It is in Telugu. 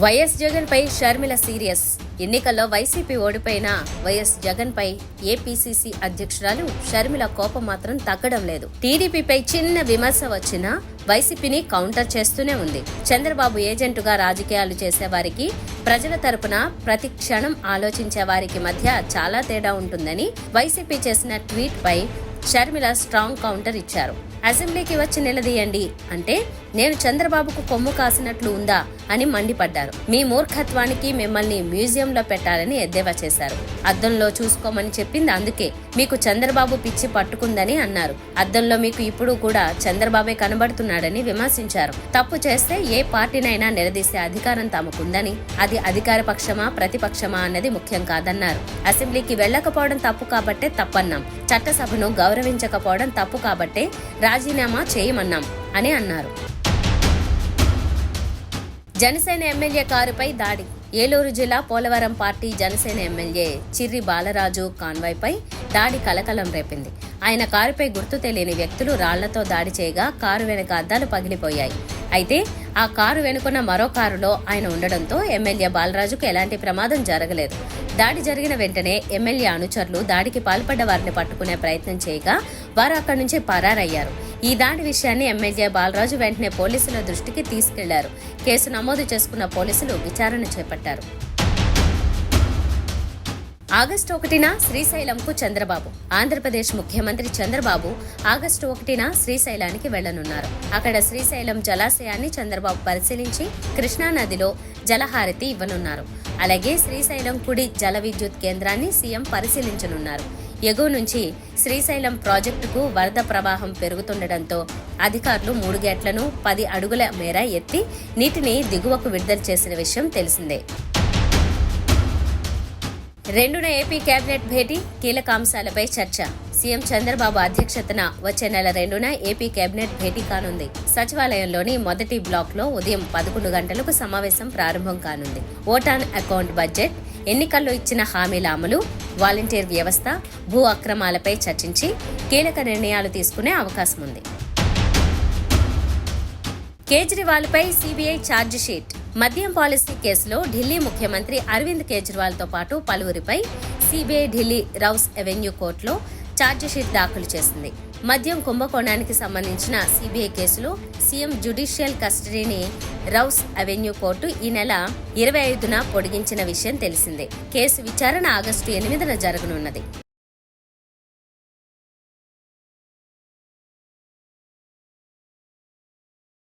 వైఎస్ జగన్ పై షర్మిల సీరియస్. ఎన్నికల్లో వైసీపీ ఓడిపోయిన వైఎస్ జగన్ పై ఏపీసీసీ అధ్యక్షురాలు షర్మిల కోపం మాత్రం తగ్గడం లేదు. టీడీపీపై చిన్న విమర్శ వచ్చినా వైసీపీని కౌంటర్ చేస్తూనే ఉంది. చంద్రబాబు ఏజెంటుగా రాజకీయాలు చేసేవారికి, ప్రజల తరపున ప్రతి క్షణం ఆలోచించే వారికి మధ్య చాలా తేడా ఉంటుందని వైసీపీ చేసిన ట్వీట్ పై షర్మిల స్ట్రాంగ్ కౌంటర్ ఇచ్చారు. అసెంబ్లీకి వచ్చి నిలదీయండి అంటే నేను చంద్రబాబుకు కొమ్ము కాసినట్లు ఉందా అని మండిపడ్డారు. మీ మూర్ఖత్వానికి మిమ్మల్ని మ్యూజియంలో పెట్టాలని ఎద్దేవా చేశారు. అద్దంలో చూసుకోమని చెప్పింది అందుకే, మీకు చంద్రబాబు పిచ్చి పట్టుకుందని అన్నారు. అద్దంలో మీకు ఇప్పుడు కూడా చంద్రబాబే కనబడుతున్నాడని విమర్శించారు. తప్పు చేస్తే ఏ పార్టీనైనా నిలదీసే అధికారం తమకుందని, అది అధికార పక్షమా ప్రతిపక్షమా అన్నది ముఖ్యం కాదన్నారు. అసెంబ్లీకి వెళ్లకపోవడం తప్పు కాబట్టే తప్పన్నాం, చట్టసభను గౌరవించకపోవడం తప్పు కాబట్టే రాజీనామా చేయమన్నాం అని అన్నారు. జనసేన ఎమ్మెల్యే కారుపై దాడి. ఏలూరు జిల్లా పోలవరం పార్టీ జనసేన ఎమ్మెల్యే చిర్రి బాలరాజు కాన్వాయ్పై దాడి కలకలం రేపింది. ఆయన కారుపై గుర్తు తెలియని వ్యక్తులు రాళ్లతో దాడి చేయగా కారు వెనుక అద్దాలు పగిలిపోయాయి. అయితే ఆ కారు వెనుకున్న మరో కారులో ఆయన ఉండడంతో ఎమ్మెల్యే బాలరాజుకు ఎలాంటి ప్రమాదం జరగలేదు. దాడి జరిగిన వెంటనే ఎమ్మెల్యే అనుచరులు దాడికి పాల్పడ్డ వారిని పట్టుకునే ప్రయత్నం చేయగా వారు అక్కడి నుంచి పరారయ్యారు. ఈ దాడి విషయాన్ని ఎమ్మెల్యే బాలరాజు వెంటనే పోలీసుల దృష్టికి తీసుకెళ్లారు. కేసు నమోదు చేసుకున్న పోలీసులు విచారణ చేపట్టారు. ఆగస్టు 1న శ్రీశైలంకు చంద్రబాబు. ఆంధ్రప్రదేశ్ ముఖ్యమంత్రి చంద్రబాబు ఆగస్టు 1న శ్రీశైలానికి వెళ్లనున్నారు. అక్కడ శ్రీశైలం జలాశయాన్ని చంద్రబాబు పరిశీలించి కృష్ణానదిలో జలహారతి ఇవ్వనున్నారు. అలాగే శ్రీశైలం కుడి జల విద్యుత్ కేంద్రాన్ని సీఎం పరిశీలించనున్నారు. ఎగువ నుంచి శ్రీశైలం ప్రాజెక్టుకు వరద ప్రవాహం పెరుగుతుండటంతో అధికారులు 3 గేట్లను 10 అడుగుల మేర ఎత్తి నీటిని దిగువకు విడుదల చేసిన విషయం తెలిసిందే. 2న ఏపీ కేబినెట్ భేటీ, కీలక అంశాలపై చర్చ. సీఎం చంద్రబాబు అధ్యక్షతన వచ్చే నెల 2న ఏపీ కేబినెట్ భేటీ కానుంది. సచివాలయంలోని మొదటి బ్లాక్ లో ఉదయం 11 గంటలకు సమావేశం ప్రారంభం కానుంది. ఓట్ ఆన్ అకౌంట్ బడ్జెట్, ఎన్నికల్లో ఇచ్చిన హామీల అమలు, వాలంటీర్ వ్యవస్థ, భూ అక్రమాలపై చర్చించి కీలక నిర్ణయాలు తీసుకునే అవకాశం ఉంది. కేజ్రీవాల్ పై సీబీఐ ఛార్జిషీట్. మద్యం పాలసీ కేసులో ఢిల్లీ ముఖ్యమంత్రి అరవింద్ కేజ్రీవాల్ తో పాటు పలువురిపై సీబీఐ ఢిల్లీ రౌస్ అవెన్యూ కోర్టులో ఛార్జిషీట్ దాఖలు చేసింది. మద్యం కుంభకోణానికి సంబంధించిన సీబీఐ కేసులో సీఎం జ్యుడిషియల్ కస్టడీని రౌస్ అవెన్యూ కోర్టు ఈ నెల 25న పొడిగించిన విషయం తెలిసిందే. కేసు విచారణ ఆగస్టు 8న జరగనున్నది.